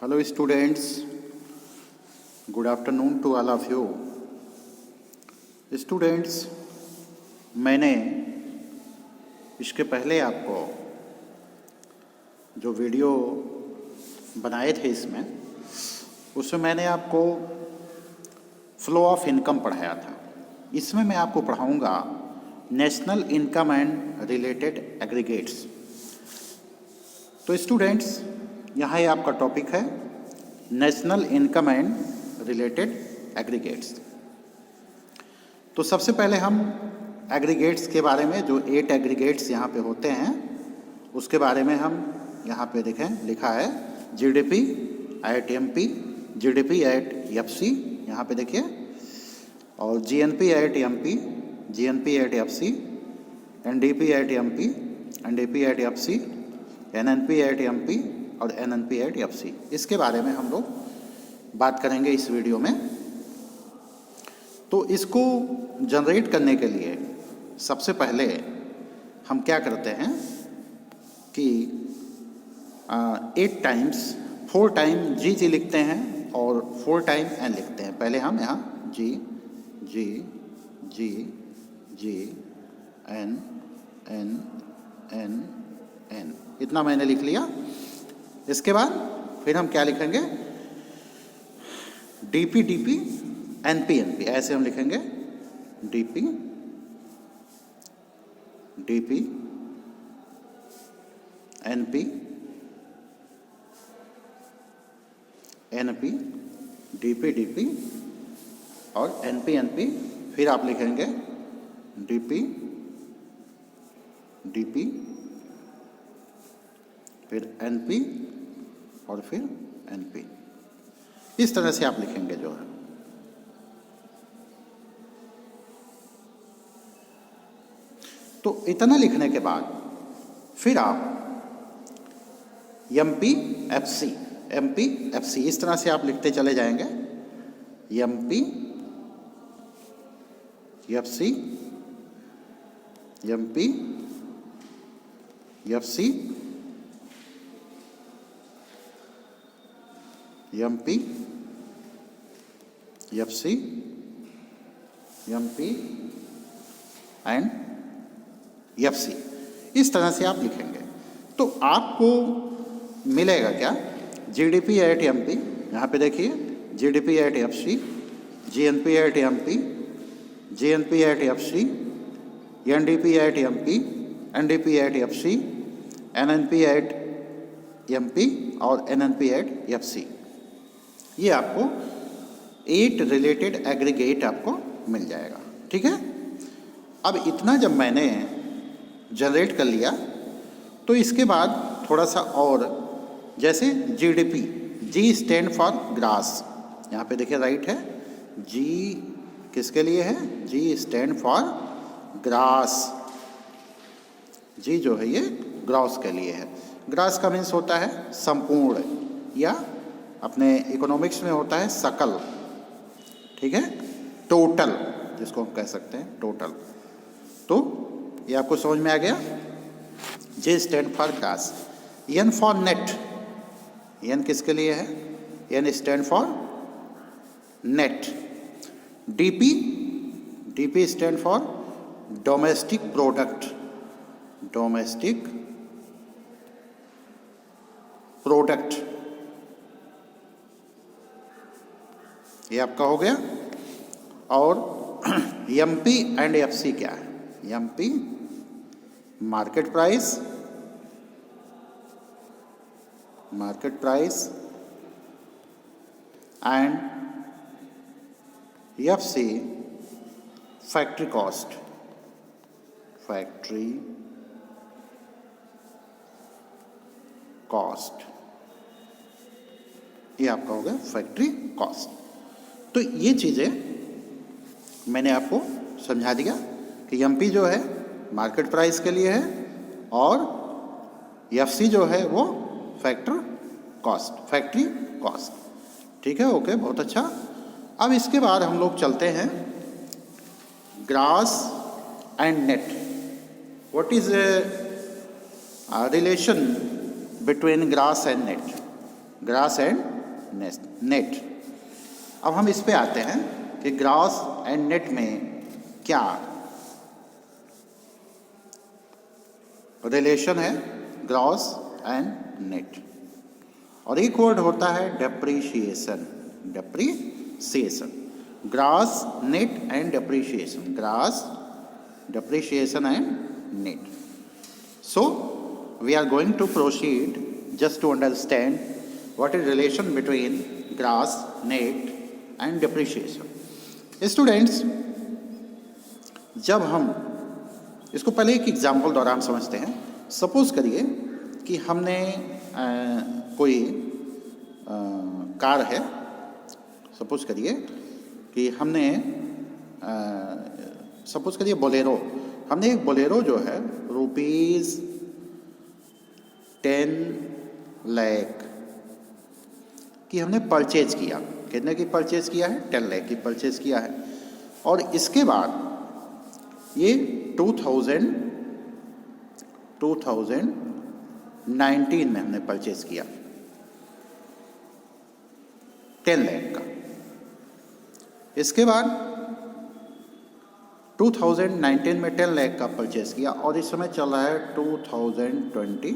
Hello students, good afternoon to all of you. Students, मैंने इसके पहले आपको जो वीडियो बनाए थे उसमें मैंने आपको फ्लो ऑफ इनकम पढ़ाया था। इसमें मैं आपको पढ़ाऊंगा national income and related aggregates. तो स्टूडेंट्स, यहाँ ये आपका टॉपिक है national income and related aggregates. तो सबसे पहले हम एग्रीगेट्स के बारे में, जो 8 एग्रीगेट्स यहाँ पे होते हैं उसके बारे में हम यहाँ पे देखें। लिखा है GDP at MP, GDP at FC, यहाँ पे देखिए, और GNP at MP, GNP at FC, NDP at MP, NDP at FC, NNP at MP और एनएनपी एट एफसी। इसके बारे में हम लोग बात करेंगे इस वीडियो में। तो इसको जनरेट करने के लिए सबसे पहले हम क्या करते हैं कि 8 टाइम्स 4 टाइम जी लिखते हैं और 4 टाइम एन लिखते हैं। पहले हम यहाँ जी जी जी G N N N N, इतना मैंने लिख लिया। इसके बाद फिर हम क्या लिखेंगे, डीपी डीपी एनपी एनपी, ऐसे हम लिखेंगे DP DP NP NP, DP DP और एनपी एनपी। फिर आप लिखेंगे डीपी डीपी, फिर एनपी और फिर एनपी। इस तरह से आप लिखेंगे जो है। तो इतना लिखने के बाद फिर आप एमपी एफसी, एमपी एफसी, इस तरह से आप लिखते चले जाएंगे। MP FC, MP FC, MP FC, MP and FC. इस तरह से आप लिखेंगे तो आपको मिलेगा क्या, जीडीपी एट एमपी, यहाँ पे देखिए GDP at FC, GNP at MP, GNP at FC, NDP at MP, NDP at FC, NNP at MP और एनएनपी एट एफसी। ये आपको 8 रिलेटेड एग्रीगेट आपको मिल जाएगा। ठीक है। अब इतना जब मैंने जनरेट कर लिया तो इसके बाद थोड़ा सा और, जैसे GDP, G stand for gross, यहाँ पे देखिए राइट है, जी किसके लिए है, G stand for gross. G जो है ये ग्रास के लिए है। ग्रास का मीन्स होता है संपूर्ण, या अपने इकोनॉमिक्स में होता है सकल। ठीक है, टोटल जिसको हम कह सकते हैं, टोटल। तो ये आपको समझ में आ गया। J stand for gross. N for net, N किसके लिए है, N stand for net. DP, DP stand for domestic product, domestic product, ये आपका हो गया। और एमपी एंड एफसी क्या है, MP market price, market price, and FC factory cost, factory cost. ये आपका हो गया फैक्ट्री कॉस्ट। तो ये चीज़ें मैंने आपको समझा दिया कि एमपी जो है मार्केट प्राइस के लिए है और एफसी जो है वो फैक्टर कॉस्ट, फैक्ट्री कॉस्ट। ठीक है, ओके, बहुत अच्छा। अब इसके बाद हम लोग चलते हैं grass and net. What is relation between grass and net. Grass and net. अब हम इस पे आते हैं कि ग्रास एंड नेट में क्या रिलेशन है, ग्रास एंड नेट। और एक वर्ड होता है depreciation, depreciation, grass net and depreciation, grass depreciation and net. So we are going to proceed just to understand what is relation between gross, net and depreciation. Students, जब हम इसको पहले एक example द्वारा हम समझते हैं। सपोज करिए कि हमने कोई कार है, सपोज करिए कि हमने सपोज करिए बोलेरो, हमने एक बोलेरो जो है ₹10 लाख की हमने परचेज किया। कितने की परचेज किया है? 10 लाख की परचेज किया है। और इसके बाद ये 2019 में हमने परचेज किया 10 लाख का। इसके बाद 2019 में 10 लाख का परचेज किया और इस समय चल रहा है 2022।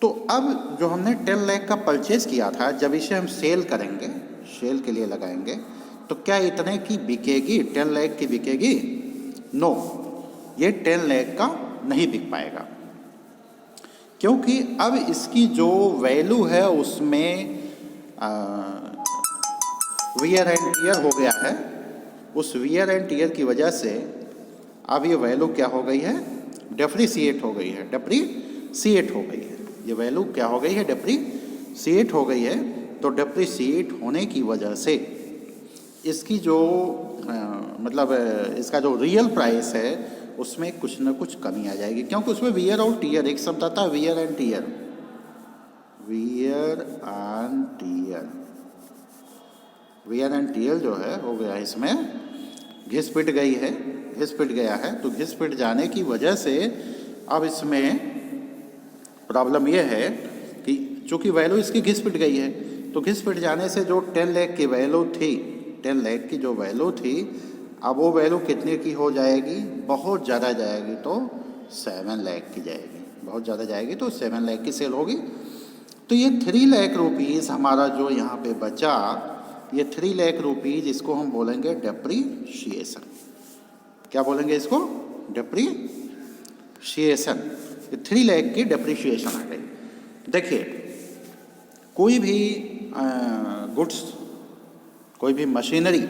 तो अब जो हमने 10 लाख का परचेज किया था, जब इसे हम सेल करेंगे, सेल के लिए लगाएंगे, तो क्या इतने की बिकेगी? 10 लाख की बिकेगी? नो, ये 10 लाख का नहीं बिक पाएगा, क्योंकि अब इसकी जो वैल्यू है उसमें वियर एंड टीयर हो गया है। उस वियर एंड टीयर की वजह से अब ये वैल्यू क्या हो गई है? डेप्रीसिएट हो गई है, डेप्रीसिएट हो गई है। ये वैल्यू क्या हो गई है? डेप्रीसिएट हो गई है। तो डेप्रीसिएट होने की वजह से इसकी जो मतलब इसका जो रियल प्राइस है उसमें कुछ ना कुछ कमी आ जाएगी, क्योंकि उसमें वियर और टीयर, एक शब्द आता है wear and tear, wear and tear. Wear and tear जो है हो गया, इसमें घिस पिट गई है, घिस पिट गया है। तो घिस पिट जाने की वजह से अब इसमें प्रॉब्लम यह है कि चूंकि वैल्यू इसकी घिस पिट गई है, तो घिस पिट जाने से जो 10 लाख की वैल्यू थी, 10 लाख की जो वैल्यू थी, अब वो वैल्यू कितने की हो जाएगी? बहुत ज़्यादा जाएगी, तो 7 लाख की जाएगी। बहुत ज़्यादा जाएगी तो 7 लाख की सेल होगी। तो ये 3 लाख रुपीज़ हमारा जो यहाँ पे बचा, ये 3 लाख रुपीज़, इसको हम बोलेंगे डेप्रीशिएशन। क्या बोलेंगे इसको? डेप्रीशिएशन। 3 लाख की डेप्रीशिएशन आ गई। देखिए, कोई भी गुड्स, कोई भी मशीनरी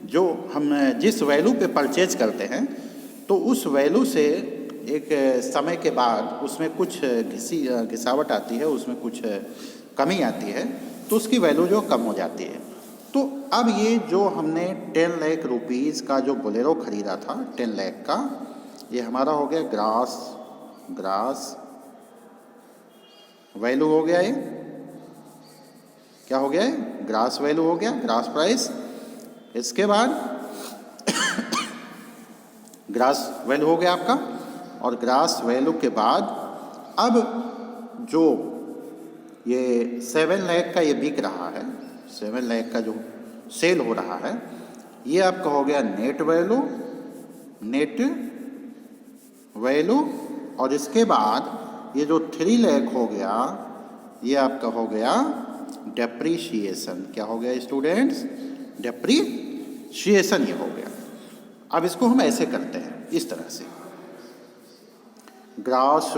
जो हम जिस वैल्यू पे परचेज करते हैं, तो उस वैल्यू से एक समय के बाद उसमें कुछ घिसावट आती है, उसमें कुछ कमी आती है, तो उसकी वैल्यू जो कम हो जाती है। तो अब ये जो हमने 10 लाख रुपीज़ का जो बोलेरो ख़रीदा था, 10 लाख का, ये हमारा हो गया ग्रास वैल्यू हो गया। ये क्या हो गया है? ग्रास वैल्यू हो गया, ग्रास प्राइस। इसके बाद ग्रास वैल्यू हो गया आपका, और ग्रास वैल्यू के बाद अब जो ये 7 लाख का ये बिक रहा है, 7 लाख का जो सेल हो रहा है, ये आपका हो गया नेट वैल्यू, नेट वैल्यू। और इसके बाद ये जो 3 लाख हो गया, ये आपका हो गया डेप्रीशिएशन। क्या हो गया स्टूडेंट्स? डेप्रीशिएशन ये हो गया। अब इसको हम ऐसे करते हैं, इस तरह से, gross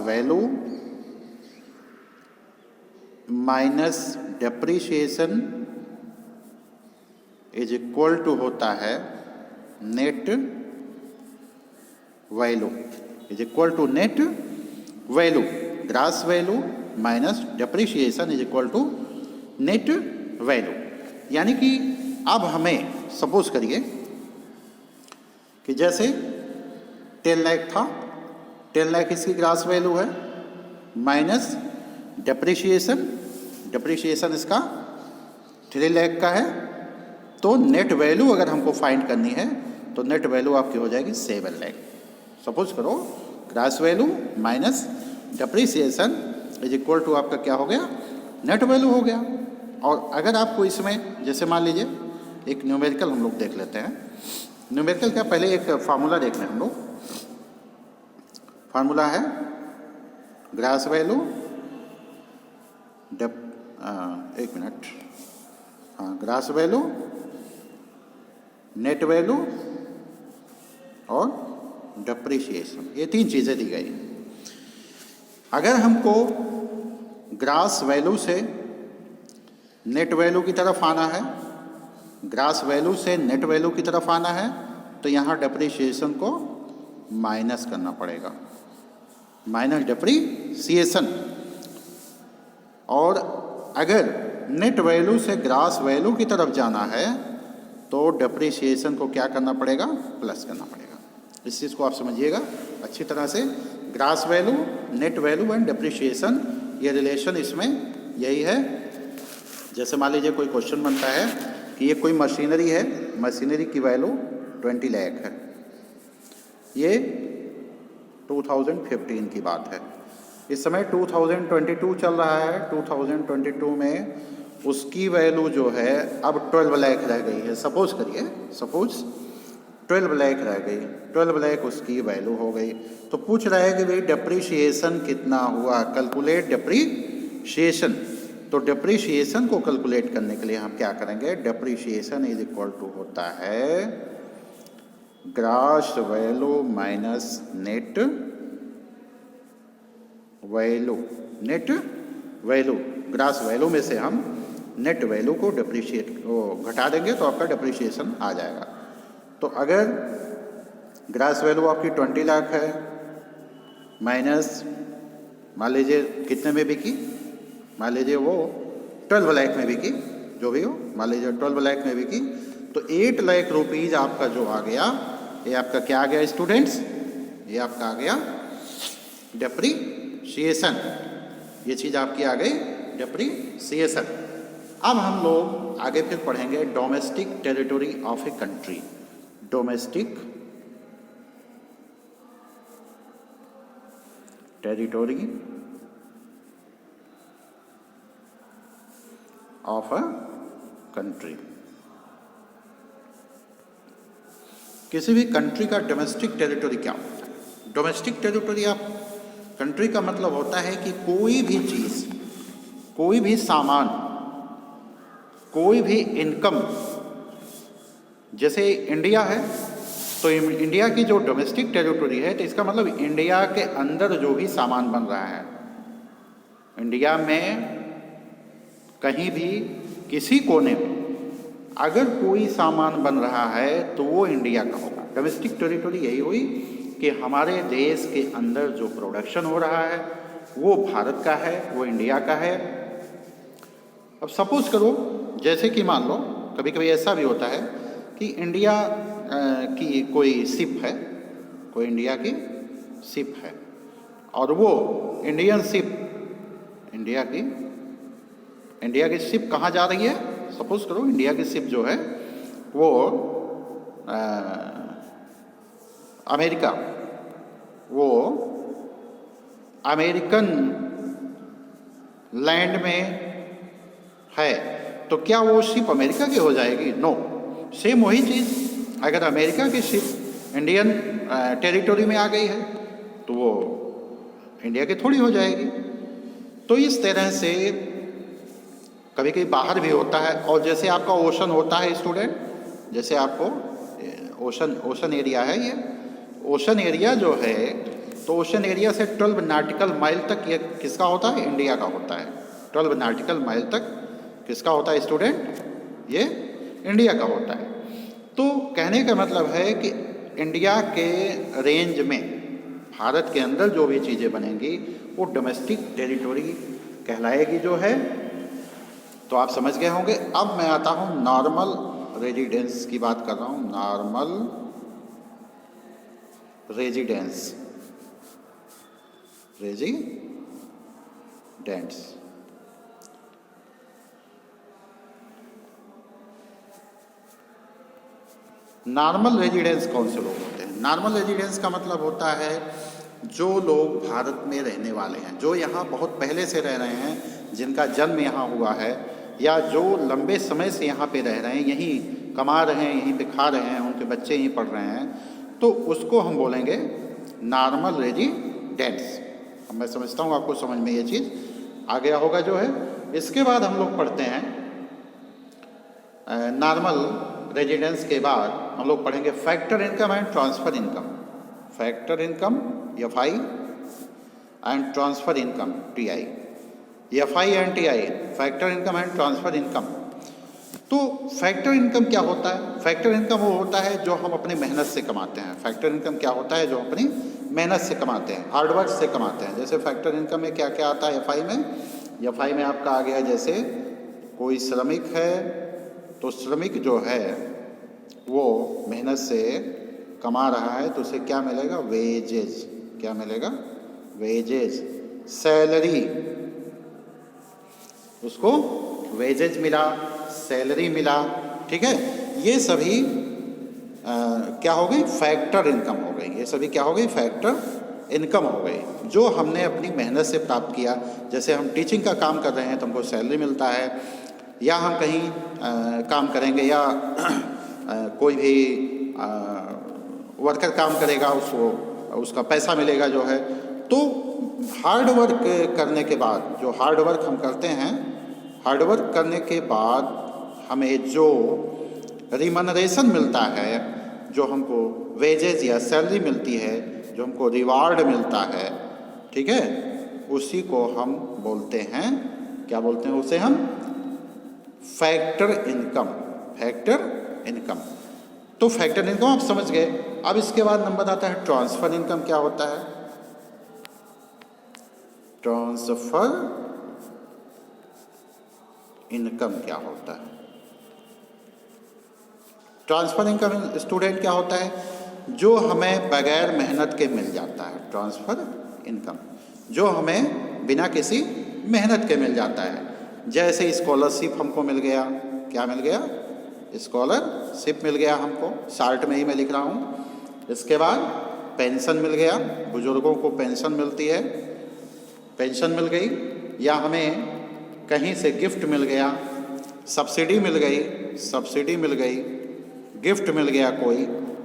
value minus depreciation is equal to होता है net value, is equal to net value. Gross value minus depreciation is equal to net value. यानी कि अब हमें सपोज करिए कि जैसे 10 लाख था, 10 लाख इसकी ग्रास वैल्यू है, माइनस डेप्रीशिएशन, डेप्रीशिएशन इसका 3 लाख का है। तो नेट वैल्यू अगर हमको फाइंड करनी है, तो नेट वैल्यू आपकी हो जाएगी 7 लाख। सपोज करो gross value minus depreciation is equal to आपका क्या हो गया, नेट वैल्यू हो गया। और अगर आपको इसमें जैसे मान लीजिए एक न्यूमेरिकल हम लोग देख लेते हैं। न्यूमेरिकल का पहले एक फार्मूला देख लें हम लोग। फार्मूला है ग्रास वैल्यू एक मिनट, हाँ, ग्रास वैल्यू, नेट वैल्यू और डिप्रिसिएशन, ये 3 चीज़ें दी गई। अगर हमको ग्रास वैल्यू से नेट वैल्यू की तरफ आना है, ग्रास वैल्यू से नेट वैल्यू की तरफ आना है, तो यहाँ डिप्रिसिएशन को माइनस करना पड़ेगा, माइनस डिप्रिसिएशन। और अगर नेट वैल्यू से ग्रास वैल्यू की तरफ जाना है तो डिप्रिसिएशन को क्या करना पड़ेगा, प्लस करना पड़ेगा। इस चीज़ को आप समझिएगा अच्छी तरह से। Gross value, net value and depreciation, ये रिलेशन इसमें यही है। जैसे मान लीजिए कोई क्वेश्चन बनता है कि ये कोई मशीनरी है, मशीनरी की वैल्यू 20 लाख है, ये 2015 की बात है। इस समय 2022 चल रहा है। 2022 में उसकी वैल्यू जो है अब 12 लाख रह गई है। सपोज करिए, सपोज 12 लाख रह गई, 12 लाख उसकी वैल्यू हो गई। तो पूछ रहा है कि भाई डिप्रिसिएशन कितना हुआ, कैलकुलेट डिप्रिसिएशन। तो डिप्रिसिएशन को कैलकुलेट करने के लिए हम क्या करेंगे, डिप्रिसिएशन इज इक्वल टू होता है grass value minus net value. Net value, gross value में से हम नेट वैल्यू को घटा देंगे तो आपका डिप्रिसिएशन आ जाएगा। तो अगर ग्रास वैल्यू आपकी 20 लाख है, माइनस मान लीजिए कितने में बिकी, मान लीजिए वो 12 लाख में बिकी, जो भी हो, मान लीजिए 12 लाख में बिकी, तो 8 लाख रुपीज़ आपका जो आ गया, ये आपका क्या आ गया स्टूडेंट्स, ये आपका आ गया डिप्रिसिएशन। ये चीज़ आपकी आ गई डिप्रिसिएशन। अब हम लोग आगे फिर पढ़ेंगे domestic territory of a country. Domestic territory of a country. किसी भी कंट्री का डोमेस्टिक टेरिटरी क्या होता है? डोमेस्टिक टेरिटरी ऑफ कंट्री का मतलब होता है कि कोई भी चीज़, कोई भी सामान, कोई भी इनकम, जैसे इंडिया है तो इंडिया की जो डोमेस्टिक टेरिटरी है, तो इसका मतलब इंडिया के अंदर जो भी सामान बन रहा है, इंडिया में कहीं भी किसी कोने में अगर कोई सामान बन रहा है तो वो इंडिया का होगा। डोमेस्टिक टेरिटरी यही हुई कि हमारे देश के अंदर जो प्रोडक्शन हो रहा है वो भारत का है, वो इंडिया का है। अब सपोज करो, जैसे कि मान लो कभी कभी ऐसा भी होता है कि इंडिया की कोई शिप है, कोई इंडिया की शिप है, और वो इंडियन शिप, इंडिया की शिप कहाँ जा रही है? सपोज करो इंडिया की शिप जो है वो अमेरिका, वो अमेरिकन लैंड में है, तो क्या वो शिप अमेरिका की हो जाएगी? नो। सेम वही चीज़, अगर अमेरिका की शिप इंडियन टेरिटरी में आ गई है तो वो इंडिया की थोड़ी हो जाएगी। तो इस तरह से कभी कभी बाहर भी होता है। और जैसे आपका ओशन होता है स्टूडेंट, जैसे आपको ओशन एरिया है, ये ओशन एरिया जो है, तो ओशन एरिया से 12 नॉटिकल माइल तक ये किसका होता है? इंडिया का होता है। 12 नॉटिकल माइल तक किसका होता है स्टूडेंट? ये इंडिया का होता है। तो कहने का मतलब है कि इंडिया के रेंज में, भारत के अंदर जो भी चीज़ें बनेंगी वो डोमेस्टिक टेरिटरी कहलाएगी जो है। तो आप समझ गए होंगे। अब मैं आता हूँ नॉर्मल रेजिडेंस की बात कर रहा हूँ। नॉर्मल रेजिडेंस, नॉर्मल रेजिडेंस कौन से लोग होते हैं? नॉर्मल रेजिडेंस का मतलब होता है जो लोग भारत में रहने वाले हैं, जो यहाँ बहुत पहले से रह रहे हैं, जिनका जन्म यहाँ हुआ है, या जो लंबे समय से यहाँ पे रह रहे हैं, यहीं कमा रहे हैं, यहीं पे खा रहे हैं, उनके बच्चे यहीं पढ़ रहे हैं, तो उसको हम बोलेंगे नॉर्मल रेजिडेंट्स। अब मैं समझता हूँ आपको समझ में ये चीज़ आ गया होगा जो है। इसके बाद हम लोग पढ़ते हैं नॉर्मल रेजिडेंस के बाद हम लोग पढ़ेंगे factor income and transfer income. Factor income FI and transfer income TI। FI and TI, factor income and transfer income. तो फैक्टर इनकम क्या होता है? फैक्टर इनकम वो होता है जो हम अपनी मेहनत से कमाते हैं। फैक्टर इनकम क्या होता है? जो अपनी मेहनत से कमाते हैं, हार्डवर्क से कमाते हैं। जैसे फैक्टर इनकम में क्या क्या आता है FI में? FI में आपका आ गया, जैसे कोई श्रमिक है तो श्रमिक जो है वो मेहनत से कमा रहा है तो उसे क्या मिलेगा? वेजेज। क्या मिलेगा? वेजेज। सैलरी, उसको वेजेज मिला, सैलरी मिला, ठीक है। ये सभी क्या हो गई? फैक्टर इनकम हो गई। ये सभी क्या हो गई? फैक्टर इनकम हो गई, जो हमने अपनी मेहनत से प्राप्त किया। जैसे हम टीचिंग का काम कर रहे हैं तो हमको सैलरी मिलता है, या हम कहीं काम करेंगे, या कोई भी वर्कर काम करेगा, उसको उसका पैसा मिलेगा जो है। तो हार्ड वर्क करने के बाद, जो हार्ड वर्क हम करते हैं, हार्ड वर्क करने के बाद हमें जो रिमनरेशन मिलता है, जो हमको वेजेज या सैलरी मिलती है, जो हमको रिवार्ड मिलता है, ठीक है, उसी को हम बोलते हैं, क्या बोलते हैं उसे हम? Factor income. Factor income. तो फैक्टर इनकम आप समझ गए। अब इसके बाद नंबर आता है ट्रांसफ़र इनकम। क्या होता है ट्रांसफ़र इनकम? क्या होता है ट्रांसफ़र इनकम? स्टूडेंट क्या होता है? जो हमें बगैर मेहनत के मिल जाता है। ट्रांसफ़र इनकम जो हमें बिना किसी मेहनत के मिल जाता है। जैसे स्कॉलरशिप हमको मिल गया। क्या मिल गया? स्कॉलरशिप मिल गया हमको, शार्ट में ही मैं लिख रहा हूँ। इसके बाद पेंशन मिल गया, बुजुर्गों को पेंशन मिलती है, पेंशन मिल गई, या हमें कहीं से गिफ्ट मिल गया, सब्सिडी मिल गई, सब्सिडी मिल गई, गिफ्ट मिल गया कोई।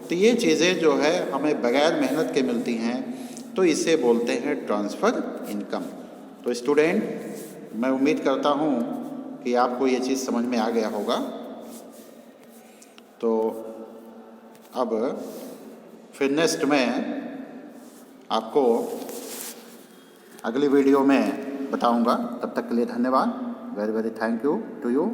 तो ये चीज़ें जो है हमें बगैर मेहनत के मिलती हैं, तो इसे बोलते हैं ट्रांसफ़र इनकम। तो स्टूडेंट, मैं उम्मीद करता हूँ कि आपको ये चीज़ समझ में आ गया होगा। तो अब फिर नेक्स्ट में आपको अगली वीडियो में बताऊंगा। तब तक के लिए धन्यवाद। Very very thank you to you.